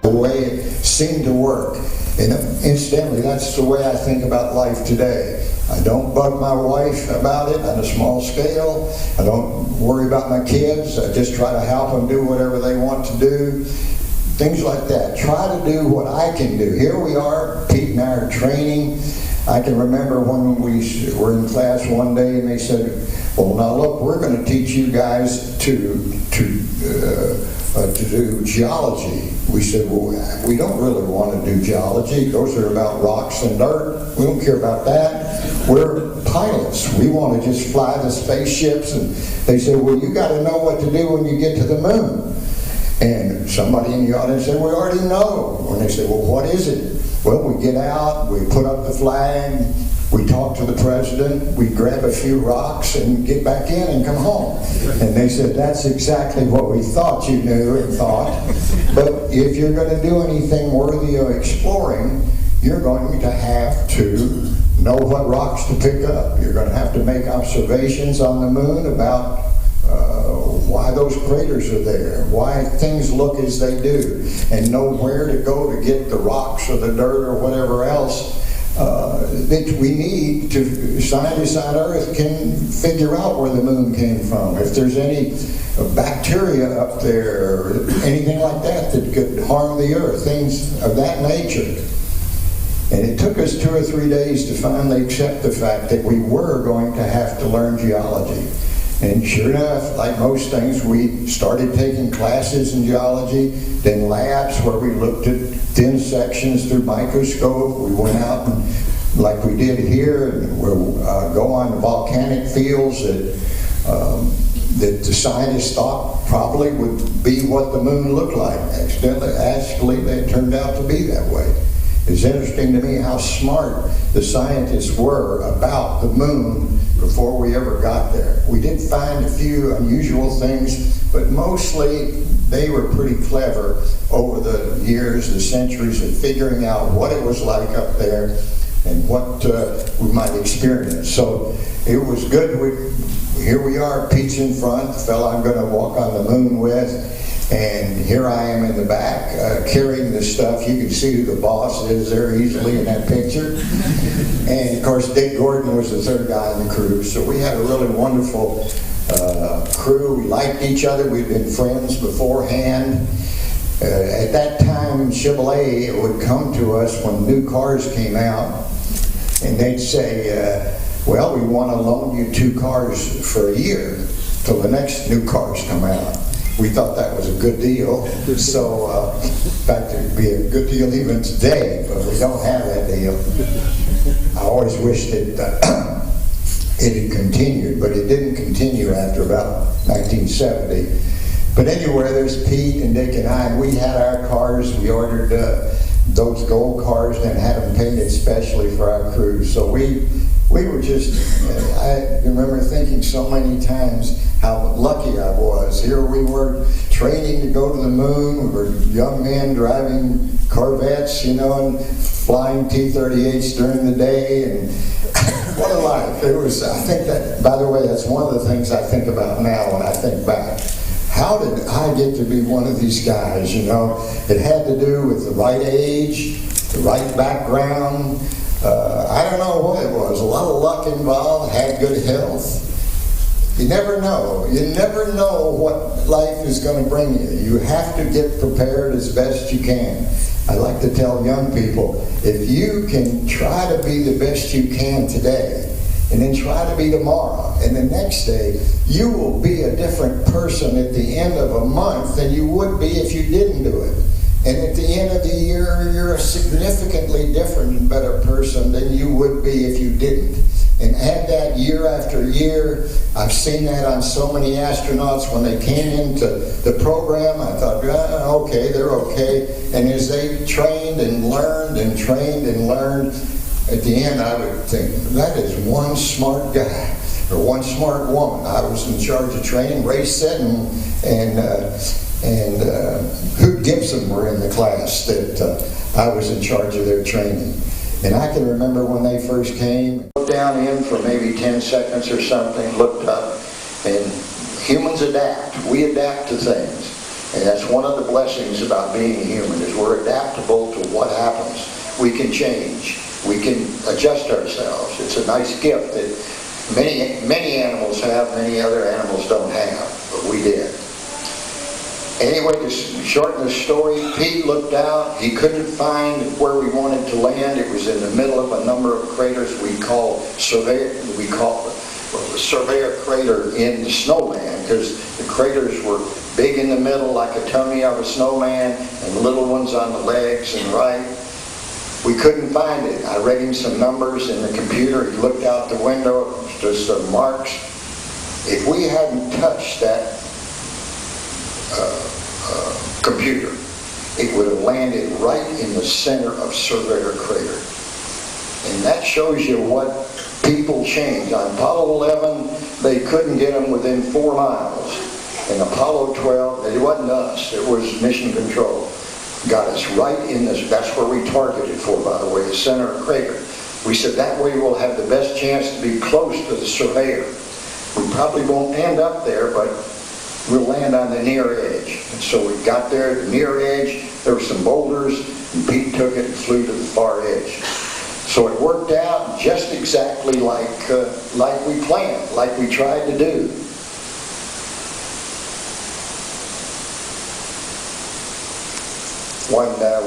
The way it seemed to work. And incidentally, that's the way I think about life today. I don't bug my wife about it on a small scale. I don't worry about my kids. I just try to help them do whatever they want to do. Things like that. Try to do what I can do. Here we are, Pete and I are training. I can remember when we were in class one day and they said, well, now look, we're going to teach you guys to do geology. We said, well, we don't really want to do geology. Those are about rocks and dirt. We don't care about that. We're pilots. We want to just fly the spaceships. And they said, well, you got to know what to do when you get to the moon. And somebody in the audience said, we already know. And they said, well, what is it? Well, we get out, we put up the flag, we talk to the president, we grab a few rocks and get back in and come home. And they said, that's exactly what we thought you knew and thought. But if you're going to do anything worthy of exploring, you're going to have to know what rocks to pick up. You're going to have to make observations on the moon about why those craters are there, why things look as they do, and know where to go to get the rocks or the dirt or whatever else that we need to. Scientists on Earth can figure out where the moon came from. If there's any bacteria up there or anything like that that could harm the Earth, things of that nature. And it took us 2 or 3 days to finally accept the fact that we were going to have to learn geology. And sure enough, like most things, we started taking classes in geology, then labs where we looked at thin sections through microscope. We went out and, like we did here, and we'll go on volcanic fields that the scientists thought probably would be what the moon looked like. Actually, they turned out to be that way. It's interesting to me how smart the scientists were about the moon before we ever got there. We did find a few unusual things, but mostly they were pretty clever over the years, the centuries, of figuring out what it was like up there and what we might experience. So it was good. Here we are, Pete's in front, the fellow I'm going to walk on the moon with. And here I am in the back carrying this stuff. You can see who the boss is there easily in that picture. And of course, Dick Gordon was the third guy in the crew. So we had a really wonderful crew. We liked each other. We'd been friends beforehand. At that time, Chevrolet would come to us when new cars came out. And they'd say, well, we want to loan you 2 cars for a year till the next new cars come out. We thought that was a good deal. So, in fact, it'd be a good deal even today, but we don't have that deal. I always wished it had continued, but it didn't continue after about 1970. But anyway, there's Pete and Dick and I, and we had our cars. We ordered those gold cars and had them painted specially for our crew. So we were just, I remember thinking so many times how lucky I was. Here we were training to go to the moon. We were young men driving Corvettes, and flying T-38s during the day. And what a life. It was, I think that, by the way, that's one of the things I think about now when I think back. How did I get to be one of these guys, It had to do with the right age, the right background. I don't know what it was. A lot of luck involved, had good health. You never know. You never know what life is going to bring you. You have to get prepared as best you can. I like to tell young people, if you can try to be the best you can today, and then try to be tomorrow, and the next day, you will be a different person at the end of a month than you would be if you didn't do it. And at the end of the year, you're a significantly different and better person than you would be if you didn't. And add that year after year. I've seen that on so many astronauts when they came into the program. I thought, okay, they're okay. And as they trained and learned and trained and learned, at the end I would think, that is one smart guy or one smart woman. I was in charge of training. Ray Seddon and Hoot Gibson were in the class that I was in charge of their training. And I can remember when they first came, looked down in for maybe 10 seconds or something, looked up, and humans adapt. We adapt to things. And that's one of the blessings about being human, is we're adaptable to what happens. We can change. We can adjust ourselves. It's a nice gift that many animals have, many other animals don't have, but we did. Anyway, to shorten the story, Pete looked out. He couldn't find where we wanted to land. It was in the middle of a number of craters the Surveyor crater in the snowman, because the craters were big in the middle like a tummy of a snowman, and little ones on the legs and right. We couldn't find it. I read him some numbers in the computer. He looked out the window. It was just some marks. If we hadn't touched that computer, it would have landed right in the center of Surveyor crater. And that shows you what people change. On Apollo 11, they couldn't get them within 4 miles. In Apollo 12, it wasn't us, it was mission control. Got us right in this, that's where we targeted for, by the way, the center of the crater. We said that way we'll have the best chance to be close to the Surveyor. We probably won't end up there, but we'll land on the near edge. And so we got there at the near edge, there were some boulders, and Pete took it and flew to the far edge. So it worked out just exactly like we planned, like we tried to do.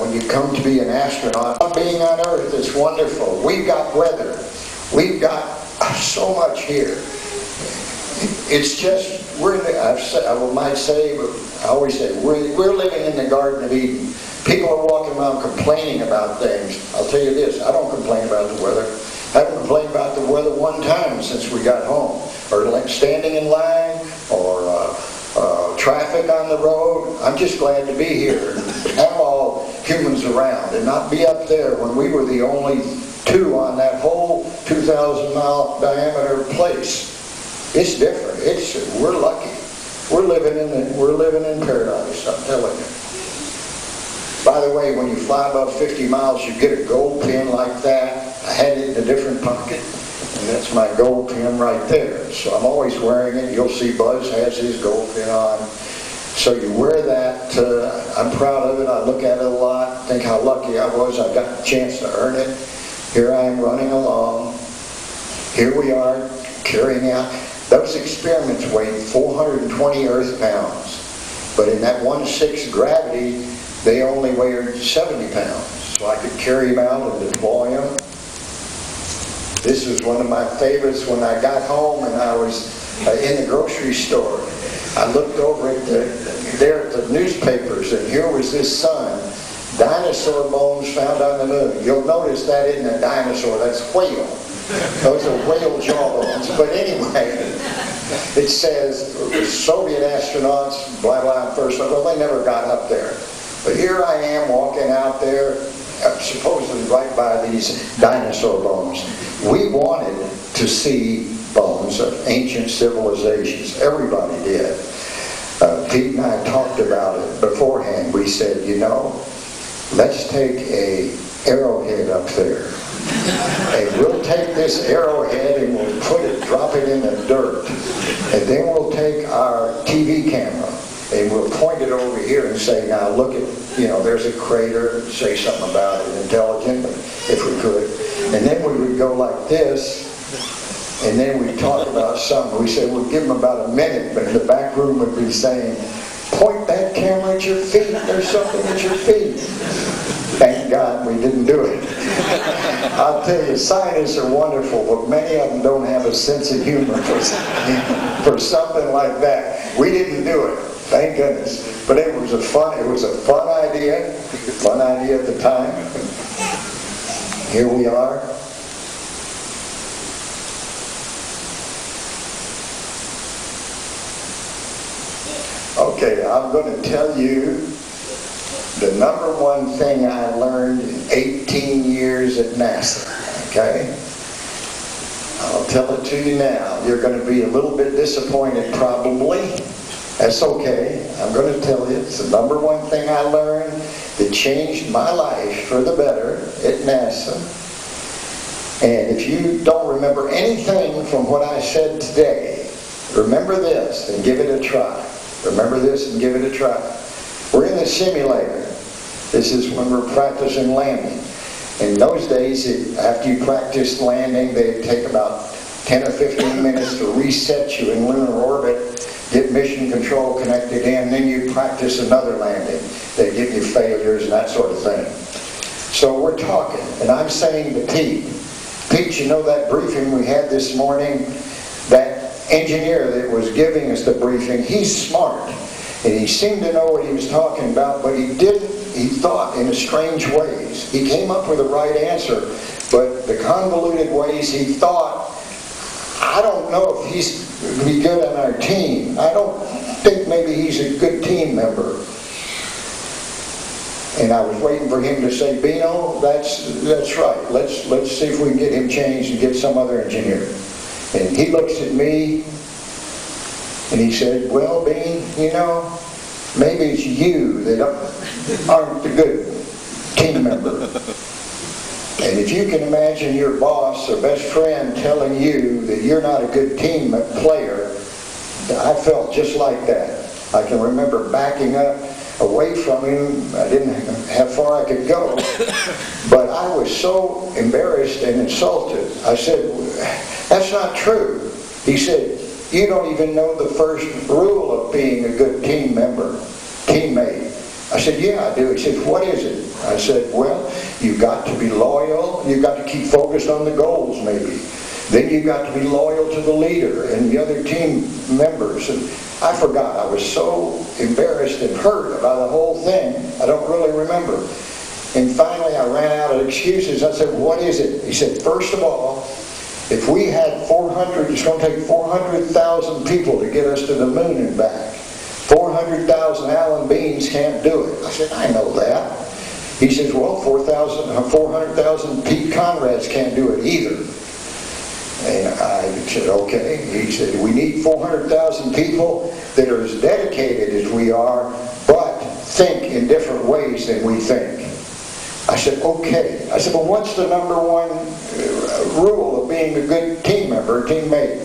When you come to be an astronaut, being on Earth is wonderful. We've got weather. We've got so much here. It's just, I might say, but I always say, we're living in the Garden of Eden. People are walking around complaining about things. I'll tell you this, I don't complain about the weather. I haven't complained about the weather one time since we got home. Or like standing in line, or traffic on the road. I'm just glad to be here. Have all humans around and not be up there when we were the only two on that whole 2,000-mile diameter place. It's different. We're lucky. We're living in paradise, I'm telling you. By the way, when you fly above 50 miles, you get a gold pin like that. I had it in a different pocket, and that's my gold pin right there. So I'm always wearing it. You'll see Buzz has his gold pin on. So you wear that. I'm proud of it. I look at it a lot. Think how lucky I was. I got the chance to earn it. Here I am running along. Here we are carrying out. Those experiments weighed 420 Earth pounds. But in that 1/6 gravity, they only weighed 70 pounds. So I could carry them out and deploy them. This was one of my favorites when I got home and I was in the grocery store. I looked over at the newspapers, and here was this sign, dinosaur bones found on the moon. You'll notice that isn't a dinosaur, that's whale. Those are whale jawbones. But anyway, it says Soviet astronauts, blah, blah, first. Well, they never got up there. But here I am walking out there, supposedly right by these dinosaur bones. We wanted to see bones of ancient civilizations. Everybody did. Pete and I talked about it beforehand. We said, you know, let's take a arrowhead up there. And we'll take this arrowhead and we'll drop it in the dirt. And then we'll take our TV camera and we'll point it over here and say, now look at, there's a crater, say something about it intelligently, if we could. And then we would go like this, and then we'd talk about something. We said, we'll give them about a minute, but in the back room would be saying, point that camera at your feet, there's something at your feet. Thank God we didn't do it. I'll tell you, scientists are wonderful, but many of them don't have a sense of humor for something like that. We didn't do it, thank goodness. But it was a fun idea at the time. Here we are. Okay, I'm going to tell you the number one thing I learned in 18 years at NASA, okay? I'll tell it to you now. You're going to be a little bit disappointed probably. That's okay. I'm going to tell you it's the number one thing I learned that changed my life for the better at NASA. And if you don't remember anything from what I said today, remember this and give it a try. Remember this and give it a try. We're in a simulator. This is when we're practicing landing. In those days, after you practiced landing, they'd take about 10 or 15 minutes to reset you in lunar orbit, get mission control connected in, then you practice another landing. They give you failures and that sort of thing. So we're talking, and I'm saying to Pete, you know that briefing we had this morning, that engineer that was giving us the briefing, he's smart. And he seemed to know what he was talking about, but he thought in strange ways. He came up with the right answer, but the convoluted ways he thought, I don't know if he's going to be good on our team. I don't think maybe he's a good team member. And I was waiting for him to say, Beano, that's right. Let's see if we can get him changed and get some other engineer. And he looks at me and he said, well, Bean, you know, maybe it's you that aren't the good team member. And if you can imagine your boss or best friend telling you that you're not a good team player, I felt just like that. I can remember backing up away from him. I didn't have how far I could go, but I was so embarrassed and insulted. I said, that's not true. He said, you don't even know the first rule of being a good team member, teammate. I said, yeah, I do. He said, what is it? I said, well, you've got to be loyal. You've got to keep focused on the goals, maybe. Then you've got to be loyal to the leader and the other team members. And I forgot. I was so embarrassed and hurt about the whole thing. I don't really remember. And finally, I ran out of excuses. I said, what is it? He said, first of all, if we had 400, it's going to take 400,000 people to get us to the moon and back. 400,000 Alan Beans can't do it. I said, I know that. He says, well, 400,000 Pete Conrads can't do it either. And I said, okay. He said, we need 400,000 people that are as dedicated as we are, but think in different ways than we think. I said, okay. I said, well, what's the number one rule of being a good team member, teammate?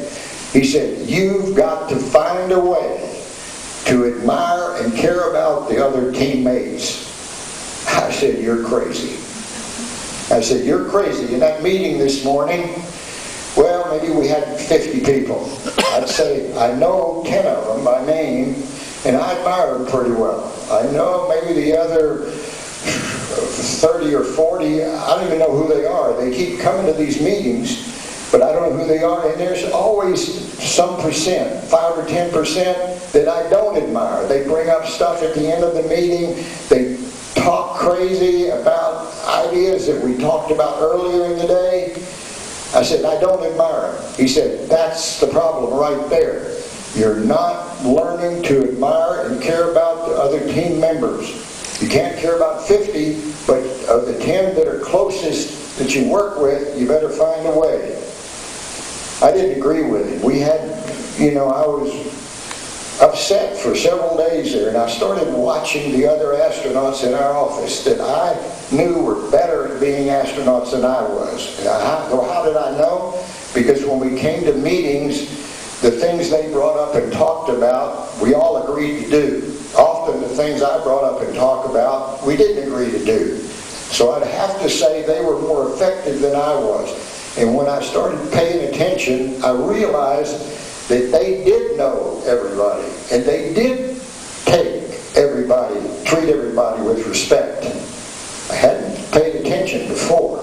He said, you've got to find a way to admire and care about the other teammates. I said, you're crazy. I said, you're crazy. In that meeting this morning, well, maybe we had 50 people. I'd say, I know 10 of them by name, and I admire them pretty well. I know maybe the other 30 or 40, I don't even know who they are. They keep coming to these meetings, but I don't know who they are, and there's always some percent, 5 or 10%, that I don't admire. They bring up stuff at the end of the meeting. They talk crazy about ideas that we talked about earlier in the day. I said, I don't admire them. He said, that's the problem right there. You're not learning to admire and care about the other team members. You can't care about 50, but of the 10 that are closest that you work with, you better find a way. I didn't agree with him. We had, I was upset for several days there, and I started watching the other astronauts in our office that I knew were better at being astronauts than I was. And how did I know? Because when we came to meetings, the things they brought up and talked about, we all agreed to do. Often the things I brought up and talked about, we didn't agree to do. So I'd have to say they were more effective than I was. And when I started paying attention, I realized that they did know everybody, and they did treat everybody with respect. I hadn't paid attention before.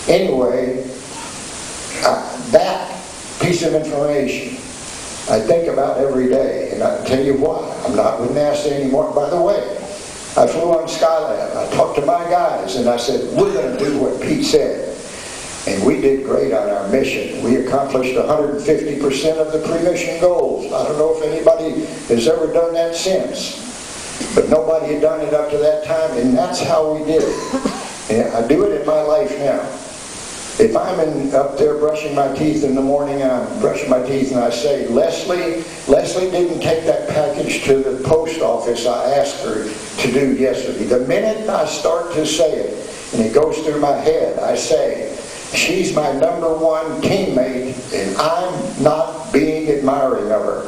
Anyway, that piece of information I think about every day, and I tell you why. I'm not with NASA anymore. By the way, I flew on Skylab. I talked to my guys, and I said, we're going to do what Pete said. And we did great on our mission. We accomplished 150% of the pre-mission goals. I don't know if anybody has ever done that since. But nobody had done it up to that time, and that's how we did it. And I do it in my life now. If I'm up there brushing my teeth in the morning, and I'm brushing my teeth, and I say, Leslie didn't take that package to the post office I asked her to do yesterday. The minute I start to say it, and it goes through my head, I say, she's my number one teammate, and I'm not being admiring of her.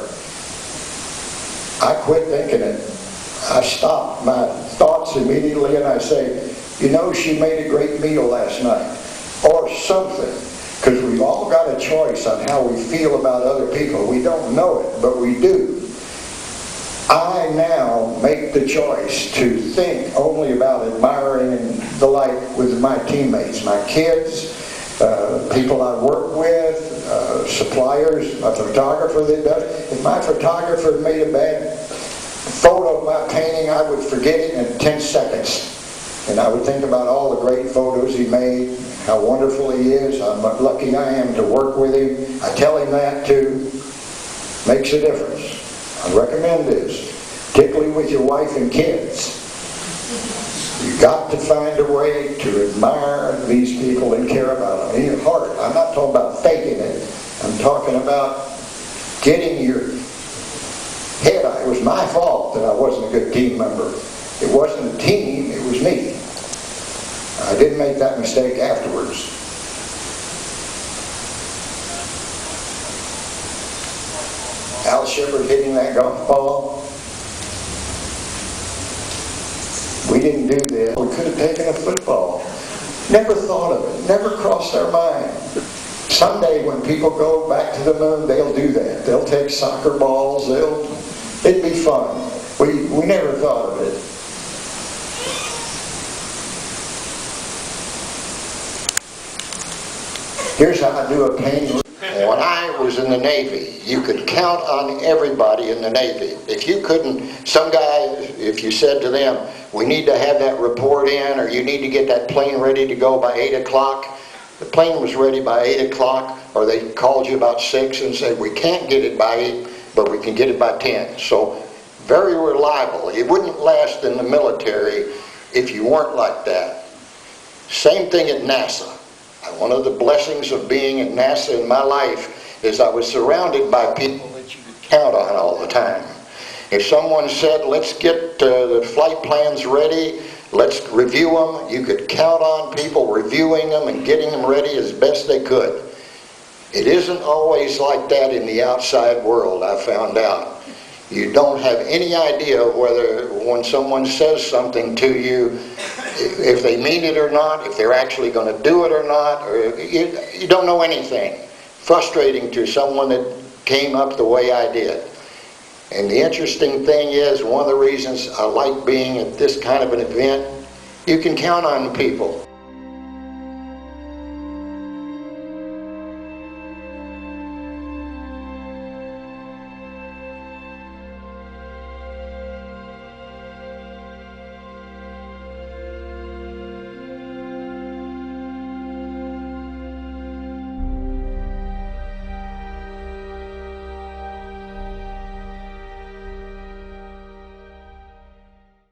I quit thinking it. I stop my thoughts immediately and I say, you know, she made a great meal last night, or something. Because we've all got a choice on how we feel about other people. We don't know it, but we do. I now make the choice to think only about admiring and the like with my teammates, my kids, people I work with, suppliers, a photographer that does. If my photographer made a bad photo of my painting, I would forget it in 10 seconds. And I would think about all the great photos he made, how wonderful he is, how lucky I am to work with him. I tell him that too. Makes a difference. I recommend this, particularly with your wife and kids. You've got to find a way to admire these people and care about them in your heart. I'm not talking about faking it. I'm talking about getting your head out. It was my fault that I wasn't a good team member. It wasn't a team, it was me. I didn't make that mistake afterwards. Al Shepard hitting that golf ball. We didn't do this. We could have taken a football. Never thought of it. Never crossed our mind. Someday when people go back to the moon, they'll do that. They'll take soccer balls. It'd be fun. We never thought of it. Here's how I do a painting. When I was in the Navy, you could count on everybody in the Navy. If you couldn't, some guy, if you said to them, we need to have that report in, or you need to get that plane ready to go by 8 o'clock, the plane was ready by 8 o'clock, or they called you about 6 and said, we can't get it by 8, but we can get it by 10. So, very reliable. It wouldn't last in the military if you weren't like that. Same thing at NASA. One of the blessings of being at NASA in my life is I was surrounded by people that you could count on all the time. If someone said, let's get the flight plans ready, let's review them, you could count on people reviewing them and getting them ready as best they could. It isn't always like that in the outside world, I found out. You don't have any idea whether when someone says something to you, if they mean it or not, if they're actually going to do it or not, or you don't know anything. Frustrating to someone that came up the way I did. And the interesting thing is, one of the reasons I like being at this kind of an event, you can count on people.